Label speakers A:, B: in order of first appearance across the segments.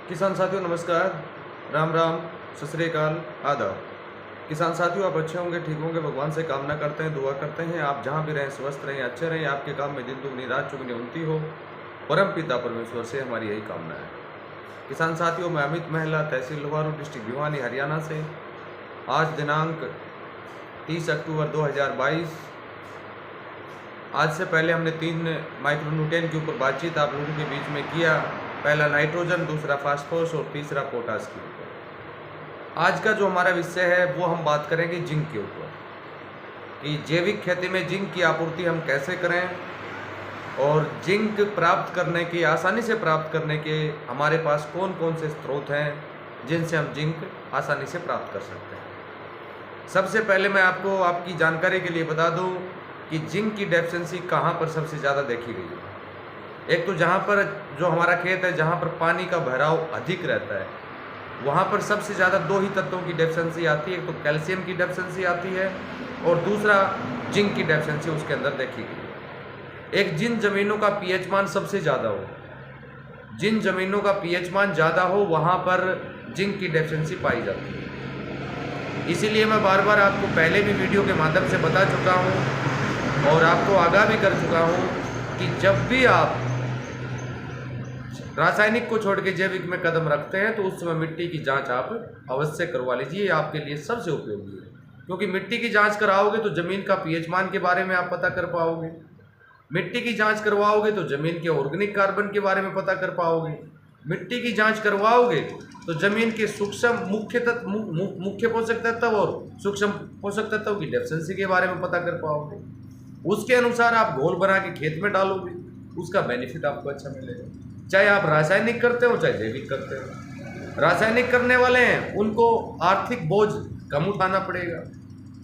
A: किसान साथियों नमस्कार, राम राम, सत श्री अकाल, आदाब। किसान साथियों आप अच्छे होंगे, ठीक होंगे, भगवान से कामना करते हैं, दुआ करते हैं आप जहाँ भी रहें स्वस्थ रहें, अच्छे रहें, आपके काम में दिन दुगनी रात चुगनी उन्नति हो। परम पिता परमेश्वर से हमारी यही कामना है। किसान साथियों मैं अमित महिला, तहसील लोहारू, डिस्ट्रिक्ट भिवानी, हरियाणा से। आज दिनांक 30 अक्टूबर 2022। आज से पहले हमने 3 माइक्रोन्यूट्रिएंट के ऊपर बातचीत आप लोगों के बीच में किया। पहला नाइट्रोजन, दूसरा फास्फोरस और तीसरा पोटास के ऊपर। आज का जो हमारा विषय है वो हम बात करेंगे जिंक के ऊपर, कि जैविक खेती में जिंक की आपूर्ति हम कैसे करें और जिंक प्राप्त करने की, आसानी से प्राप्त करने के हमारे पास कौन कौन से स्रोत हैं जिनसे हम जिंक आसानी से प्राप्त कर सकते हैं। सबसे पहले मैं आपको आपकी जानकारी के लिए बता दूं कि जिंक की डेफिशिएंसी कहाँ पर सबसे ज़्यादा देखी गई है। एक तो जहाँ पर जो हमारा खेत है, जहाँ पर पानी का भराव अधिक रहता है, वहाँ पर सबसे ज़्यादा 2 ही तत्वों की डेफिशिएंसी आती है। एक तो कैल्शियम की डेफिशिएंसी आती है और दूसरा जिंक की डेफिशिएंसी उसके अंदर देखी गई है। एक जिन ज़मीनों का पीएच मान सबसे ज़्यादा हो, जिन ज़मीनों का पीएच मान ज़्यादा हो, वहाँ पर जिंक की डेफिशिएंसी पाई जाती है। इसीलिए मैं बार बार आपको पहले भी वीडियो के माध्यम से बता चुका हूँ और आपको आगाह भी कर चुका हूँ कि जब भी आप रासायनिक को छोड़ के जैविक में कदम रखते हैं तो उस समय मिट्टी की जांच आप अवश्य करवा लीजिए। ये आपके लिए सबसे उपयोगी है, क्योंकि मिट्टी की जांच कराओगे तो ज़मीन का पीएच मान के बारे में आप पता कर पाओगे। मिट्टी की जांच करवाओगे तो ज़मीन के ऑर्गेनिक कार्बन के बारे में पता कर पाओगे। मिट्टी की जांच करवाओगे तो ज़मीन के सूक्ष्म मुख्य पोषक तत्व और सूक्ष्म पोषक तत्वों की डेफिशिएंसी के बारे में पता कर पाओगे। उसके अनुसार आप घोल बना के खेत में डालोगे, उसका बेनिफिट आपको अच्छा मिलेगा। चाहे आप रासायनिक करते हो चाहे जैविक करते हो। रासायनिक करने वाले हैं उनको आर्थिक बोझ कम उठाना पड़ेगा,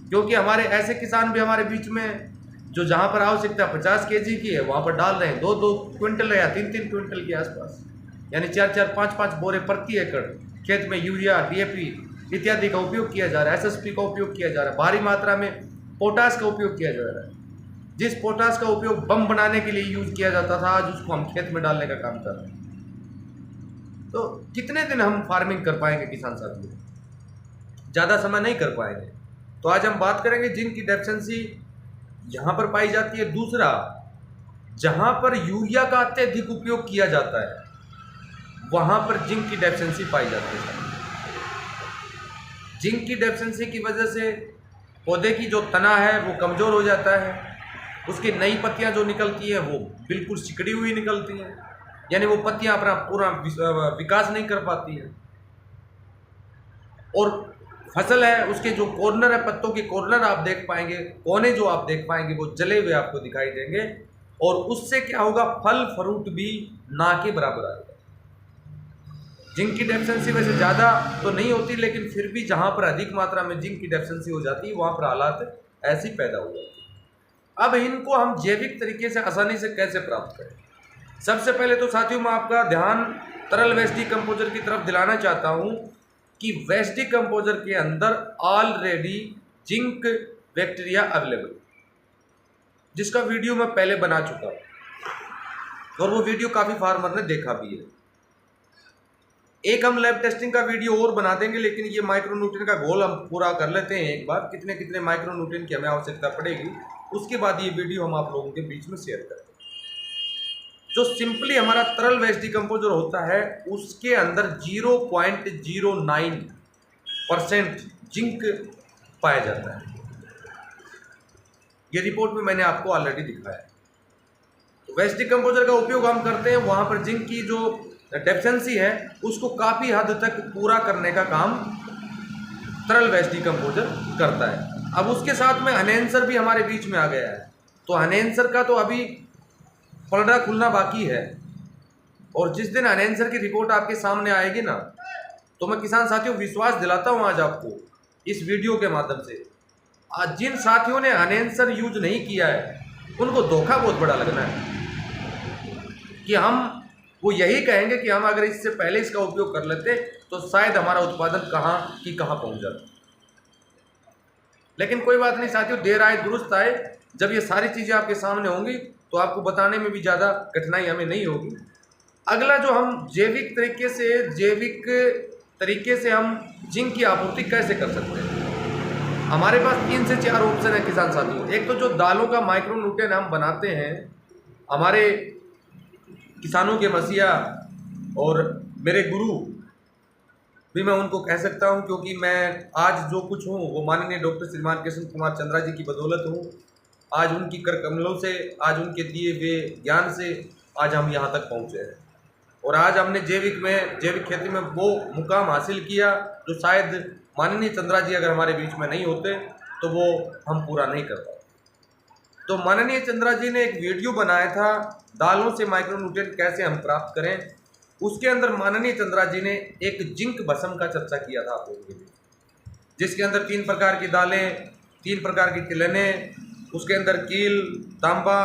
A: क्योंकि हमारे ऐसे किसान भी हमारे बीच में जो जहाँ पर आवश्यकता 50 केजी की है वहाँ पर डाल रहे हैं 2-2 क्विंटल या 3-3 क्विंटल के आसपास, यानी 4-4 5-5 बोरे प्रति एकड़ खेत में यूरिया, डीएपी इत्यादि का उपयोग किया जा रहा है। एसएसपी का उपयोग किया जा रहा है, भारी मात्रा में पोटास का उपयोग किया जा रहा है। जिस पोटास का उपयोग बम बनाने के लिए यूज किया जाता था, आज उसको हम खेत में डालने का काम कर रहे हैं। तो कितने दिन हम फार्मिंग कर पाएंगे किसान साथियों? ज़्यादा समय नहीं कर पाएंगे। तो आज हम बात करेंगे जिंक की डेफिशिएंसी यहाँ पर पाई जाती है। दूसरा, जहाँ पर यूरिया का अत्यधिक उपयोग किया जाता है वहाँ पर जिंक की डेफिशिएंसी पाई जाती है। जिंक की डेफिशिएंसी की वजह से पौधे की जो तना है वो कमज़ोर हो जाता है, उसकी नई पत्तियां जो निकलती हैं वो बिल्कुल सिकड़ी हुई निकलती हैं, यानी वो पत्तियां अपना पूरा विकास नहीं कर पाती हैं। और फसल है उसके जो कॉर्नर है, पत्तों के कॉर्नर आप देख पाएंगे, कोने जो आप देख पाएंगे वो जले हुए आपको दिखाई देंगे, और उससे क्या होगा, फल फ्रूट भी ना के बराबर आएगा। जिंक की डेफिशिएंसी वैसे ज़्यादा तो नहीं होती, लेकिन फिर भी जहाँ पर अधिक मात्रा में जिंक की डेफिशिएंसी हो जाती है वहाँ पर हालात ऐसी पैदा हो जाती है। अब इनको हम जैविक तरीके से आसानी से कैसे प्राप्त करें? सबसे पहले तो साथियों मैं आपका ध्यान तरल वेस्ट डिकम्पोजर की तरफ दिलाना चाहता हूं कि वेस्ट डिकम्पोजर के अंदर ऑलरेडी जिंक बैक्टीरिया अवेलेबल, जिसका वीडियो मैं पहले बना चुका हूं और वो वीडियो काफ़ी फार्मर ने देखा भी है। एक हम लैब टेस्टिंग का वीडियो और बना देंगे, लेकिन ये माइक्रोन्यूट्रिएंट का गोल हम पूरा कर लेते हैं एक बार, कितने कितने माइक्रोन्यूट्रिएंट की हमें आवश्यकता पड़ेगी, उसके बाद ये वीडियो हम आप लोगों के बीच में शेयर करते हैं। जो सिंपली हमारा तरल वेस्ट डिकम्पोजर होता है उसके अंदर 0.09% जिंक पाया जाता है। ये रिपोर्ट में मैंने आपको ऑलरेडी दिखाया है। तो वेस्ट डिकम्पोजर का उपयोग हम करते हैं, वहाँ पर जिंक की जो डेफिशिएंसी है उसको काफ़ी हद तक पूरा करने का काम तरल वेस्ट डिकम्पोजर करता है। अब उसके साथ में एनहेंसर भी हमारे बीच में आ गया है, तो एनहेंसर का तो अभी पलड़ा खुलना बाकी है, और जिस दिन एनहेंसर की रिपोर्ट आपके सामने आएगी ना, तो मैं किसान साथियों विश्वास दिलाता हूं आज आपको इस वीडियो के माध्यम से, आज जिन साथियों ने एनहेंसर यूज नहीं किया है उनको धोखा बहुत बड़ा लगना है, कि हम वो यही कहेंगे कि हम अगर इससे पहले इसका उपयोग कर लेते तो शायद हमारा उत्पादन कहाँ की कहाँ पहुँच जाता। लेकिन कोई बात नहीं साथियों, देर आए दुरुस्त आए। जब ये सारी चीज़ें आपके सामने होंगी तो आपको बताने में भी ज़्यादा कठिनाई हमें नहीं होगी।
B: अगला जो हम जैविक तरीके से हम जिंक की आपूर्ति कैसे कर सकते हैं, हमारे पास 3 से 4 ऑप्शन है किसान साथियों। एक तो जो दालों का माइक्रोन्यूट्रिएंट हम बनाते हैं, हमारे किसानों के मसीहा और मेरे गुरु भी मैं उनको कह सकता हूं, क्योंकि मैं आज जो कुछ हूं वो माननीय डॉक्टर श्रीमान कृष्ण कुमार चंद्रा जी की बदौलत हूं। आज उनकी कर कमलों से, आज उनके दिए हुए ज्ञान से आज हम यहाँ तक पहुँचे हैं, और आज हमने जैविक खेती में वो मुकाम हासिल किया जो शायद माननीय चंद्रा जी अगर हमारे बीच में नहीं होते तो वो हम पूरा नहीं कर पाते। तो माननीय चंद्रा जी ने एक वीडियो बनाया था, दालों से माइक्रोन्यूट्रिएंट कैसे हम प्राप्त करें। उसके अंदर माननीय चंद्रा जी ने एक जिंक भस्म का चर्चा किया था आप लोगों के लिए, जिसके अंदर 3 प्रकार की दालें, 3 प्रकार की तिलहनें, उसके अंदर कील, तांबा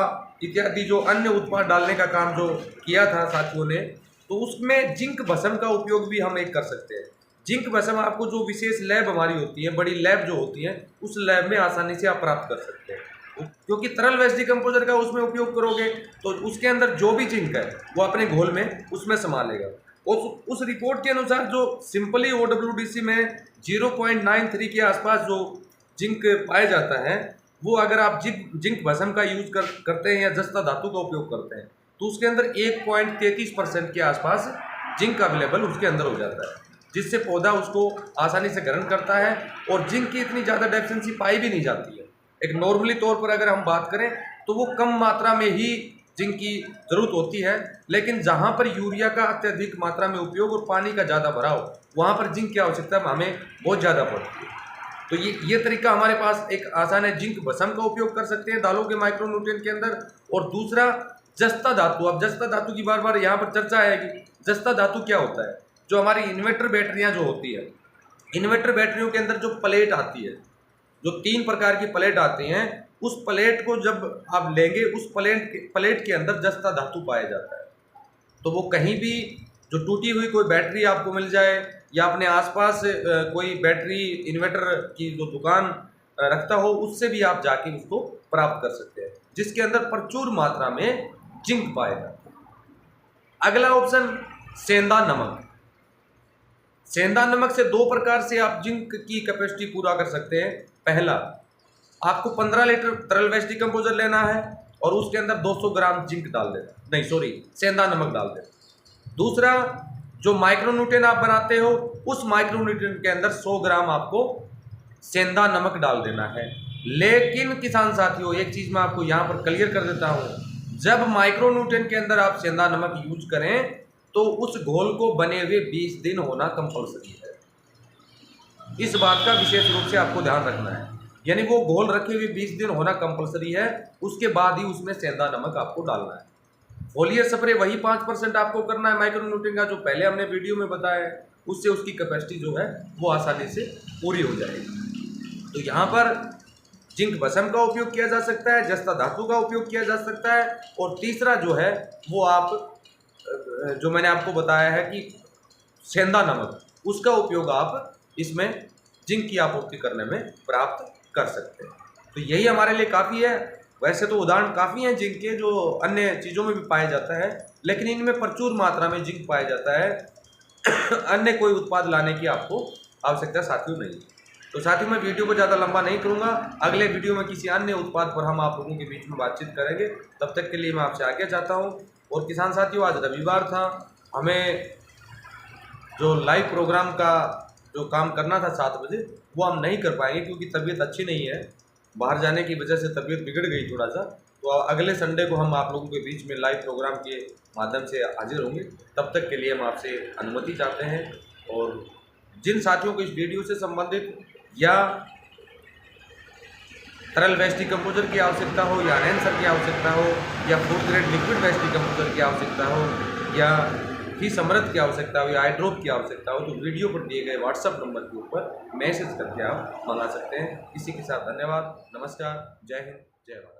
B: इत्यादि जो अन्य उत्पाद डालने का काम जो किया था साथियों ने, तो उसमें जिंक भस्म का उपयोग भी हम एक कर सकते हैं। जिंक भस्म आपको जो विशेष लैब हमारी होती है, बड़ी लैब जो होती है, उस लैब में आसानी से आप प्राप्त कर सकते हैं, क्योंकि तरल वेस्ट डिकम्पोजर का उसमें उपयोग करोगे तो उसके अंदर जो भी जिंक है वो अपने घोल में उसमें समा लेगा। और उस रिपोर्ट के अनुसार जो सिंपली OWDC में 0.93 के आसपास जो जिंक पाया जाता है, वो अगर आप जिंक भस्म का यूज करते हैं या जस्ता धातु का उपयोग करते हैं तो उसके अंदर 1.33% के आसपास जिंक अवेलेबल उसके अंदर हो जाता है, जिससे पौधा उसको आसानी से ग्रहण करता है और जिंक की इतनी ज़्यादा डेफिशिएंसी पाई भी नहीं जाती है। एक नॉर्मली तौर पर अगर हम बात करें तो वो कम मात्रा में ही जिंक की ज़रूरत होती है, लेकिन जहाँ पर यूरिया का अत्यधिक मात्रा में उपयोग और पानी का ज़्यादा भराव, वहाँ पर जिंक की आवश्यकता हमें बहुत ज़्यादा पड़ती है। तो ये तरीका हमारे पास एक आसान है, जिंक भस्म का उपयोग कर सकते हैं दालों के माइक्रोन्यूट्रिएंट के अंदर। और दूसरा जस्ता धातु। अब जस्ता धातु की बार बार यहाँ पर चर्चा आएगी। जस्ता धातु क्या होता है? जो हमारी इन्वर्टर बैटरियाँ जो होती है, इन्वर्टर बैटरियों के अंदर जो प्लेट आती है, जो 3 प्रकार की प्लेट आती हैं, उस प्लेट को जब आप लेंगे उस प्लेट के अंदर जस्ता धातु पाया जाता है। तो वो कहीं भी जो टूटी हुई कोई बैटरी आपको मिल जाए या अपने आसपास कोई बैटरी इन्वर्टर की जो दुकान रखता हो, उससे भी आप जाके उसको प्राप्त कर सकते हैं, जिसके अंदर प्रचुर मात्रा में जिंक पाया जाता है। अगला ऑप्शन सेंधा नमक। सेंधा नमक से 2 प्रकार से आप जिंक की कैपेसिटी पूरा कर सकते हैं। पहला, आपको 15 लीटर तरल वेस्ट डिकम्पोजर लेना है और उसके अंदर 200 ग्राम जिंक डाल देना, सेंधा नमक डाल देना। दूसरा, जो माइक्रोन्यूट्रिएंट आप बनाते हो उस माइक्रोन्यूट्रिएंट के अंदर 100 ग्राम आपको सेंधा नमक डाल देना है। लेकिन किसान साथियों, एक चीज़ मैं आपको यहाँ पर क्लियर कर देता हूँ, जब माइक्रोन्यूट्रिएंट के अंदर आप सेंधा नमक यूज करें तो उस घोल को बने हुए 20 दिन होना कंपलसरी है। इस बात का विशेष रूप से आपको ध्यान रखना है, यानी वो घोल रखे हुए 20 दिन होना कंपलसरी है, उसके बाद ही उसमें सेंधा नमक आपको डालना है। फोलियर स्प्रे वही 5% आपको करना है माइक्रोन्यूट्रिएंट का, जो पहले हमने वीडियो में बताया है, उससे उसकी कैपेसिटी जो है वो आसानी से पूरी हो जाएगी। तो यहाँ पर जिंक भस्म का उपयोग किया जा सकता है, जस्ता धातु का उपयोग किया जा सकता है, और तीसरा जो है वो आप जो मैंने आपको बताया है कि सेंधा नमक, उसका उपयोग आप इसमें जिंक की आपूर्ति करने में प्राप्त कर सकते हैं। तो यही हमारे लिए काफ़ी है। वैसे तो उदाहरण काफ़ी हैं जिंक के, जो अन्य चीज़ों में भी पाया जाता है, लेकिन इनमें प्रचुर मात्रा में जिंक पाया जाता है। अन्य कोई उत्पाद लाने की आपको आवश्यकता साथियों नहीं है। तो साथियों, मैं वीडियो को ज़्यादा लंबा नहीं करूँगा। अगले वीडियो में किसी अन्य उत्पाद पर हम आप लोगों के बीच में बातचीत करेंगे। तब तक के लिए मैं आपसे आज्ञा चाहता हूँ। और किसान साथियों, आज रविवार था, हमें जो लाइव प्रोग्राम का जो काम करना था 7 बजे, वो हम नहीं कर पाएंगे क्योंकि तबीयत अच्छी नहीं है। बाहर जाने की वजह से तबीयत बिगड़ गई थोड़ा सा। तो अगले संडे को हम आप लोगों के बीच में लाइव प्रोग्राम के माध्यम से हाजिर होंगे। तब तक के लिए हम आपसे अनुमति चाहते हैं। और जिन साथियों को इस वीडियो से संबंधित या तरल वेस्ट डिकम्पोजर की आवश्यकता हो, या एनसर की आवश्यकता हो, या food grade liquid waste decomposer की आवश्यकता हो, या ही समृद्ध की आवश्यकता हो, या हाइड्रोप की आवश्यकता हो, तो वीडियो पर दिए गए व्हाट्सएप नंबर के ऊपर मैसेज करके आप मंगा सकते हैं। इसी के साथ धन्यवाद, नमस्कार, जय हिंद, जय भारत।